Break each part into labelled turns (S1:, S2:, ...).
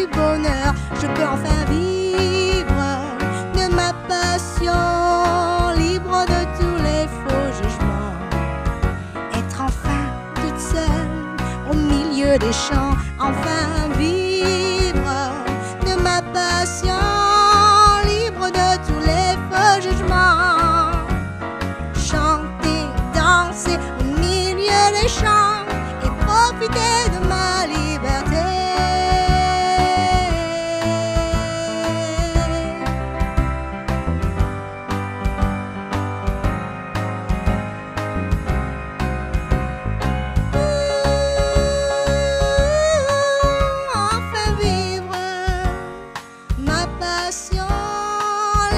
S1: du bonheur. Je peux enfin vivre de ma passion, libre de tous les faux jugements. Être enfin toute seule au milieu des champs, enfin vivre de ma passion, libre de tous les faux jugements. Chanter, danser au milieu des champs et profiter de ma liberté. Enfin vivre ma passion,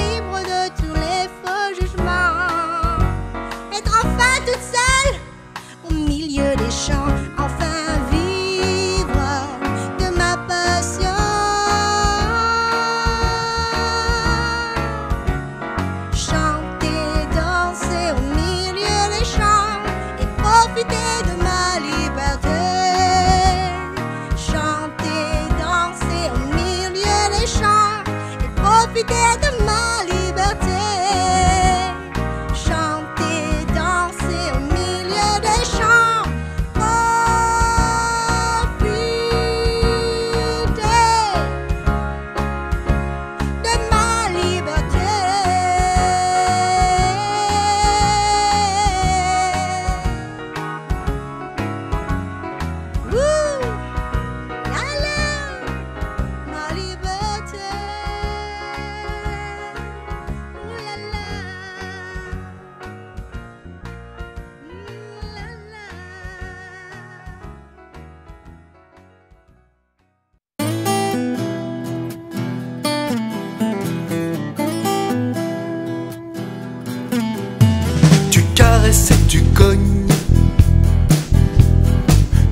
S1: libre de tous les faux jugements. Être enfin toute seule au milieu des champs, enfin vivre de ma passion. Chanter, danser au milieu des champs et profiter de ma liberté. Chanter, danser au milieu des champs et profiter de ma liberté. Chanter, danser au milieu des champs, profiter de ma liberté. Ouh, la la, ma liberté. Ouh la la, la la.
S2: Tu caresses et tu cognes,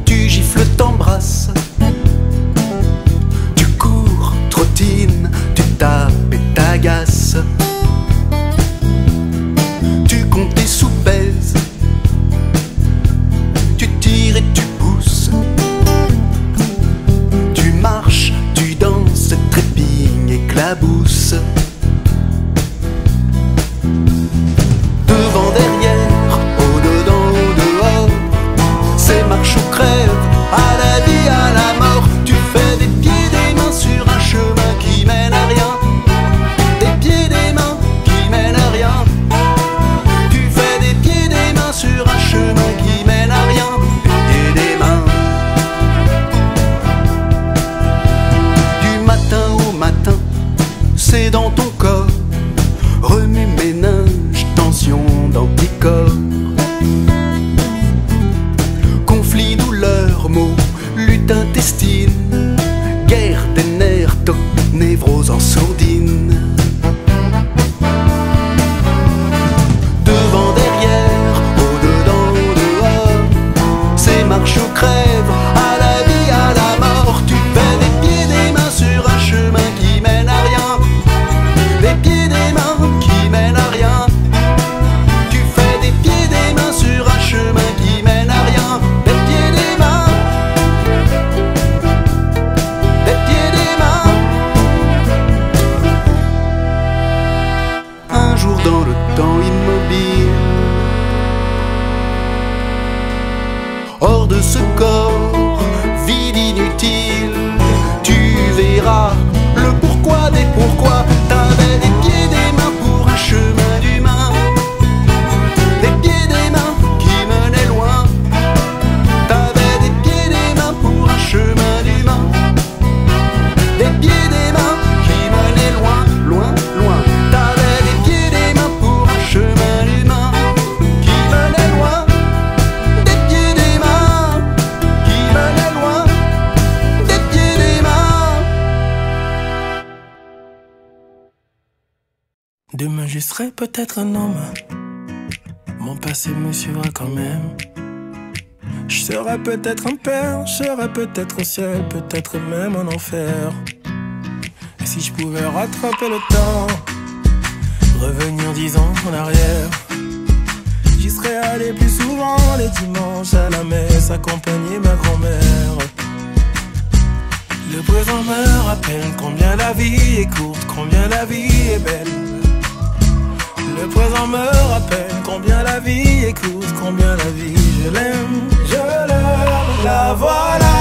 S2: tu gifles, t'embrasses, tu cours, trottines, tu tapes et t'agaces, tu comptes et sous-pèses, tu tires et tu pousses, tu marches, tu danses, trépignes, éclabousses. Devant, derrière, au-dedans, au-dehors, c'est marche ou crève, à la vie, à la mort. Tu fais des pieds, des mains sur un chemin qui mène à rien. Des pieds, des mains qui mènent à rien. Tu fais des pieds, des mains sur un chemin qui mène à rien. Des pieds, des mains. Du matin au matin, c'est dans ton corps. Remue, ménage, tension d'anticorps. Conflit, douleur, maux, lutte intestine, guerre des nerfs, toc, névrose en sourdine. Devant, derrière, au-dedans, au-dehors, c'est marche ou crève, à la vie, à la mort. Tu fais des pieds, des mains sur un chemin qui mène à rien. Des pieds, des mains qui mènent à rien. Tu fais des pieds, des mains sur un chemin qui mène à rien. Des pieds, des mains. Des pieds, des mains. Un jour dans le temps immobile, hors de ce corps, vide inutile, tu verras le pourquoi des pourquoi. T'avais des pieds, des mains pour un chemin d'humain. Des pieds, des mains qui menaient loin. T'avais des pieds, des mains pour un chemin d'humain. Des pieds, des mains qui menaient loin, loin, loin. T'avais des pieds, des mains pour un chemin d'humain qui menait loin. Des pieds, des mains qui menaient loin. Des pieds, des mains.
S3: Demain je serai peut-être un homme, mon passé me suivra quand même. Je serai peut-être un père, je serai peut-être au ciel, peut-être même en enfer. Et si je pouvais rattraper le temps, revenir 10 ans en arrière, j'y serais allé plus souvent les dimanches à la messe, accompagner ma grand-mère. Le présent me rappelle combien la vie est courte, combien la vie est belle. Le présent me rappelle combien la vie est courte, combien la vie je l'aime, la voilà,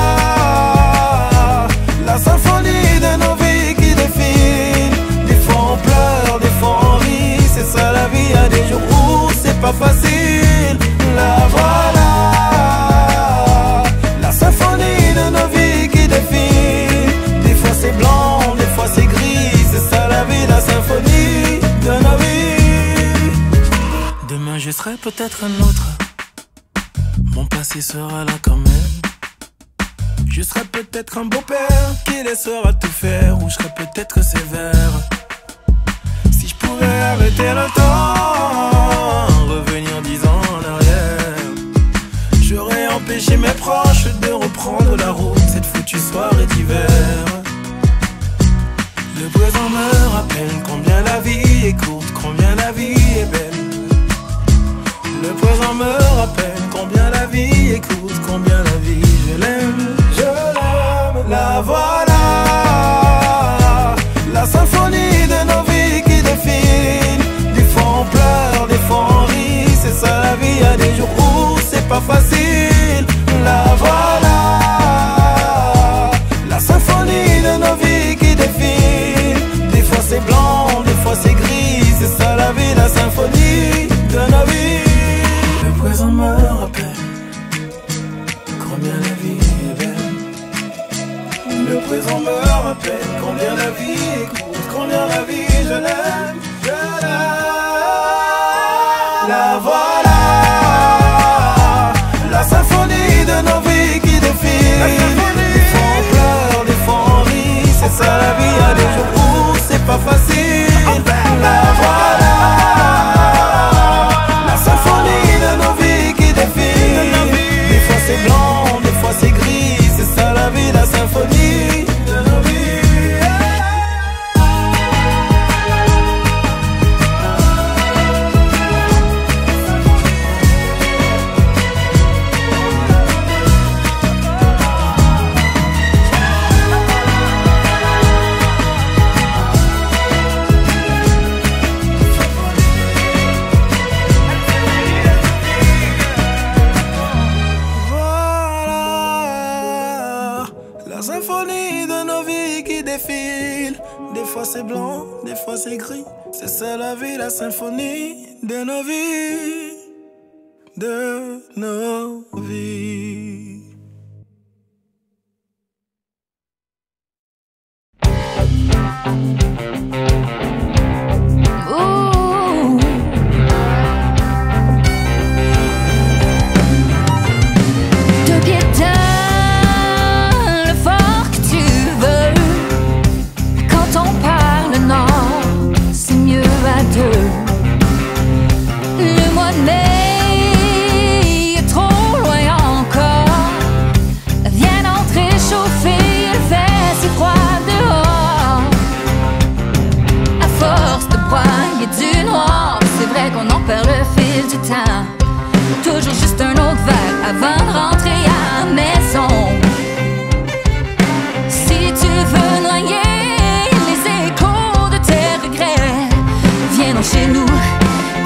S3: la symphonie de nos vies qui défilent. Des fois on pleure, des fois on rit, c'est ça la vie, y'a des jours où c'est pas facile. La voilà, la symphonie de nos vies qui défilent. Des fois c'est blanc, des fois c'est gris, c'est ça la vie, la symphonie de nos vies. Demain je serai peut-être un autre, mon passé sera là quand même. Je serai peut-être un beau-père qui laissera tout faire, ou je serai peut-être sévère. Si je pouvais arrêter le temps, revenir 10 ans en arrière, j'aurais empêché mes proches de reprendre la route cette foutue soirée d'hiver. Le présent me rappelle combien la vie est courte, combien la vie est belle. Le présent me rappelle combien la vie est courte, combien la vie je l'aime, la voilà, la symphonie de nos vies qui défilent. Des fois on pleure, des fois on rit, c'est ça la vie, y'a des jours où c'est pas facile. La voilà, la symphonie de nos vies qui défilent. Des fois c'est blanc, des fois c'est gris, c'est ça la vie, la symphonie de nos vies. Le présent me rappelle combien la vie est belle. Le présent me rappelle combien la vie est courte, combien la vie je l'aime, la voilà, la symphonie de nos vies qui défilent. Des fois on pleure, des fois on rit, c'est ça la vie, y'a des jours où c'est pas facile. La voilà, la symphonie de nos vies qui défilent. Des fois c'est blanc, des fois c'est gris, c'est ça la vie, la symphonie de nos vies. La symphonie de nos vies qui défile. Des fois c'est blanc, des fois c'est gris, c'est ça la vie, la symphonie de nos vies, de nos vies.
S4: Ooh. Deux pieds dans le fort que tu veux. Quand on parle nord, c'est mieux à deux. Le mois de mai est trop loin encore. Viens donc réchauffer, il fait si froid dehors. À force de broyer du noir, c'est vrai qu'on en perd le fil du temps. Toujours juste un autre verre avant de rentrer à la maison. Si tu veux noyer les échos de tes regrets, viens donc chez nous,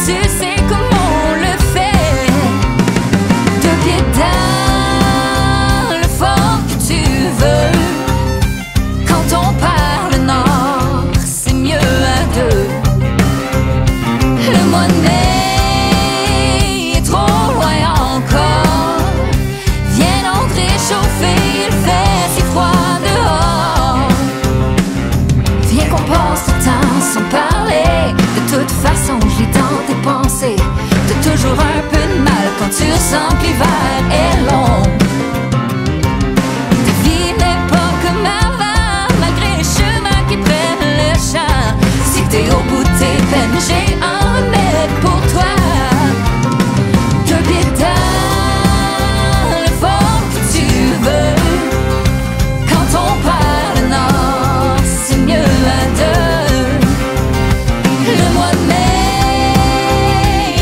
S4: tu sais comment on le fait. Deux pieds dans le fort que tu veux. Quand on parle nord, c'est mieux à deux. Le mois de mai est trop loin encore. Viens donc réchauffer, il fait si froid dehors. Viens qu'on passe du temps sans parler. De toute façon, je l'ai dans tes pensées. T'as toujours un peu de mal quand tu ressens que l'hiver est long. Ta vie n'est pas comme avant, malgré les chemins qui prennent le champ. Si t'es au bout de tes peines, j'ai un remède pour toi. Deux pieds dans le fort que tu veux. Quand on parle nord, c'est mieux à deux. Le mois de mai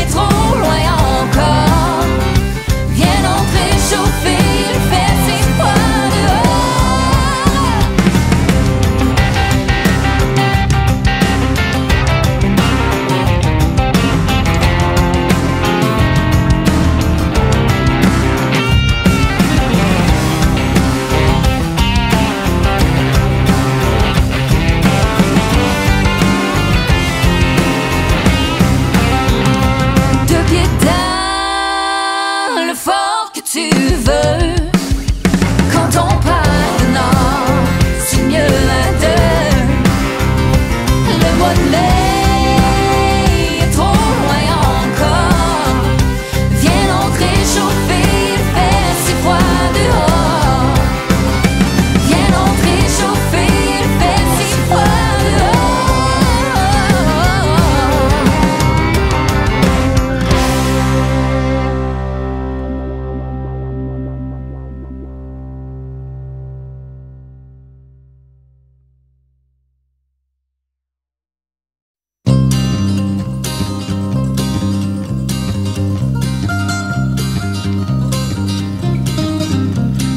S4: est trop loin encore. le fort que tu veux. Quand on part du nord, c'est mieux à deux. Le mois de mai est trop loin encore. Viens donc réchauffer, il fait si froid dehors. Viens donc réchauffer, il fait si froid dehors.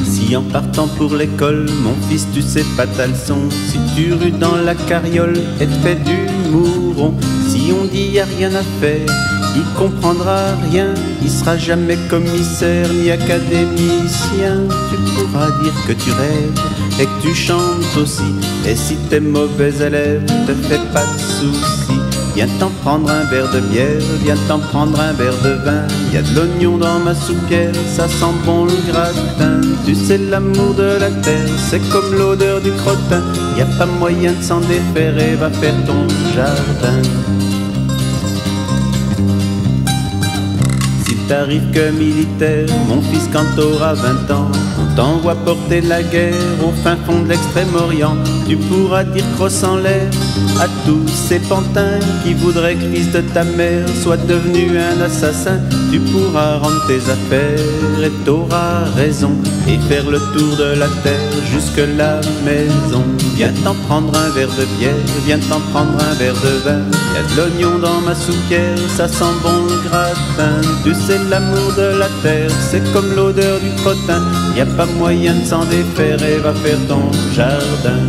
S5: Si en partant pour l'école, mon fils tu sais pas ta leçon, si tu rues dans la carriole et te fais du mouron, si on dit y a rien à faire, il comprendra rien, il sera jamais commissaire ni académicien. Tu pourras dire que tu rêves et que tu chantes aussi, et si t'es mauvais élève, te fais pas de soucis. Viens t'en prendre un verre de bière, viens t'en prendre un verre de vin. Y a de l'oignon dans ma soupière, ça sent bon le gratin. Tu sais l'amour de la terre, c'est comme l'odeur du crottin. Y a pas moyen de s'en défaire et va faire ton jardin. Si t'arrives que militaire, mon fils quand t'auras 20 ans, on t'envoie porter la guerre au fin fond de l'Extrême-Orient. Tu pourras dire crosse en l'air à tous ces pantins qui voudraient que le fils de ta mère soit devenu un assassin. Tu pourras rendre tes affaires et t'auras raison, et faire le tour de la terre jusque la maison. Viens t'en prendre un verre de bière, viens t'en prendre un verre de vin. Y a de l'oignon dans ma soupière, ça sent bon le gratin. Tu sais l'amour de la terre, c'est comme l'odeur du crottin. Y a pas moyen de s'en défaire et va faire ton jardin.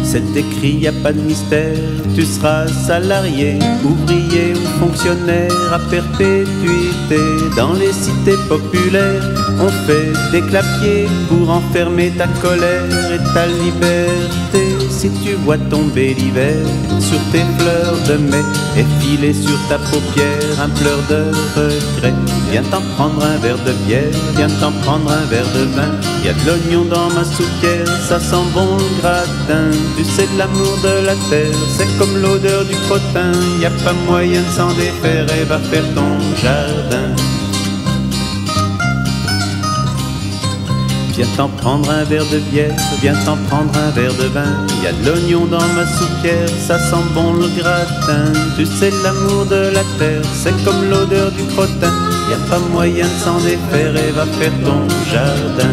S5: C'est écrit, y a pas de mystère, tu seras salarié, ouvrier ou fonctionnaire à perpétuité. Dans les cités populaires, on fait des clapiers pour enfermer ta colère et ta liberté. Si tu vois tomber l'hiver sur tes fleurs de mai et filer sur ta paupière un pleur de regret, viens t'en prendre un verre de bière, viens t'en prendre un verre de vin. Y a de l'oignon dans ma soupière, ça sent bon le gratin. Tu sais l'amour de la terre, c'est comme l'odeur du crottin. Y a pas moyen de s'en défaire et va faire ton jardin. Viens t'en prendre un verre de bière, viens t'en prendre un verre de vin. Y a de l'oignon dans ma soupière, ça sent bon le gratin. Tu sais l'amour de la terre, c'est comme l'odeur du crottin. Y a pas moyen de s'en défaire et va faire ton jardin.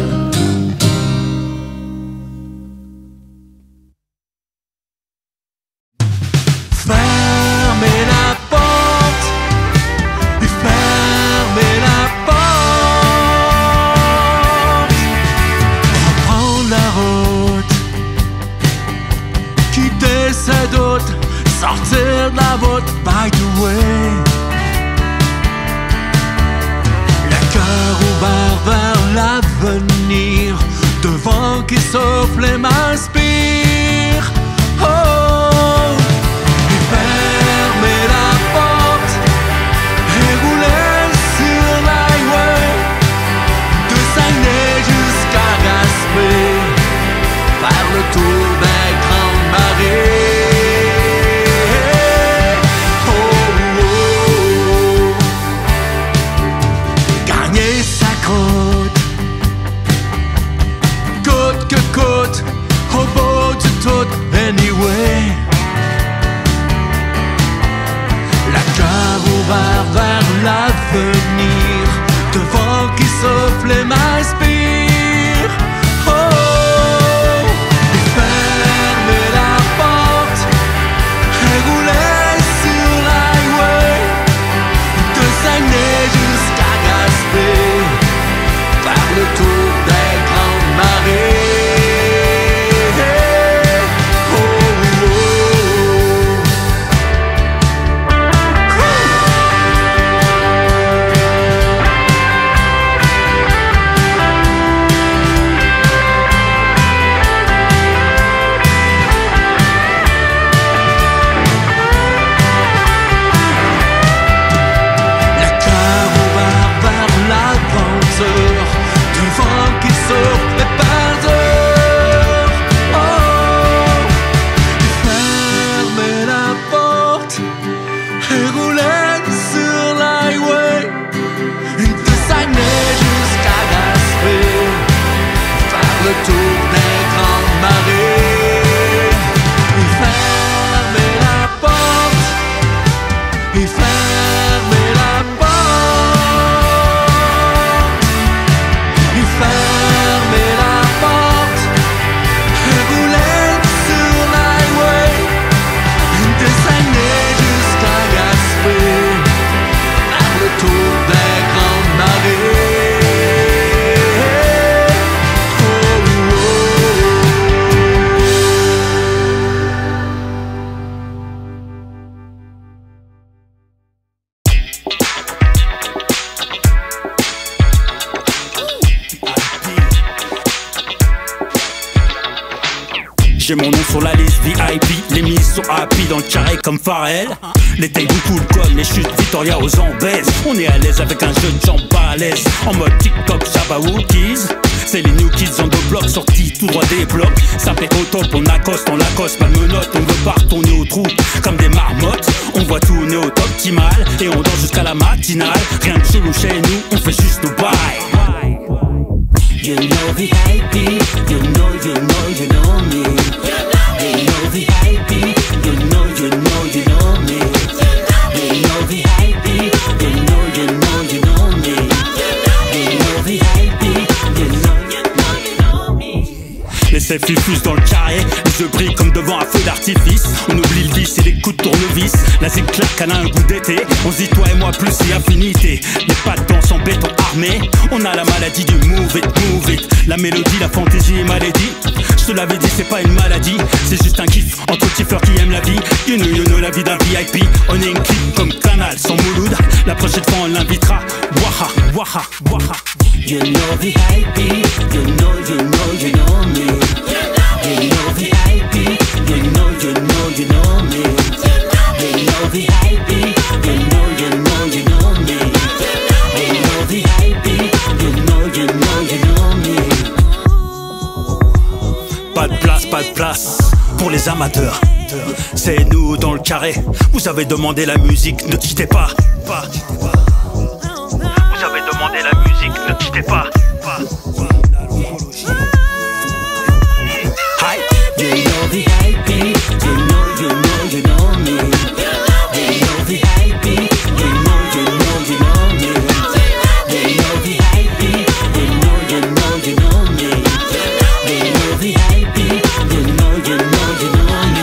S3: Sortir de la route, by the way. Le cœur ouvert vers l'avenir.
S6: J'ai mon nom sur la liste VIP. Les mises sont happy dans le carré comme Pharrell. Les tailles beaucoup de comme les chutes Victoria aux Ambès. On est à l'aise avec un jeune jambe pas à l'aise. En mode TikTok, Shabba Wookies. C'est les new kids en deux blocs, sortis tout droit des blocs. Ça fait au top, on accoste, on lacoste, pas de menottes. On veut pas retourner au trou comme des marmottes. On voit tourner au top optimal et on danse jusqu'à la matinale. Rien de chelou chez nous, on fait juste le bail.
S7: You know VIP, you know me. You know VIP, you know me. You know VIP, you know me. You know VIP, you know me.
S6: Les selfies fusent dans le carré, les yeux brillent comme devant un feu d'artifice. On oublie le vice et les coups de tournevis. La zig claque, elle a un goût d'été. On se dit toi et moi plus si affinité. Les pas de danse en béton armé. On a la maladie du move it, move it. La mélodie, la fantaisie et maladie. Je te l'avais dit, c'est pas une maladie. C'est juste un kiff entre kiffeurs qui aiment la vie. You know la vie d'un VIP. On est une clip comme Canal sans Mouloud. La prochaine fois on l'invitera. Waha, waha, waha.
S7: You know VIP, you know me. You know VIP, you know me. You know VIP, you know me. You know VIP, you know me.
S6: Pas de place pour les amateurs. C'est nous dans le carré. Vous avez demandé la musique, ne quittez pas. Vous avez demandé la musique, ne quittez pas. Hi.
S7: You know VIP, you know me. You know VIP, you know me. You know VIP, you know me. You know VIP, you know me.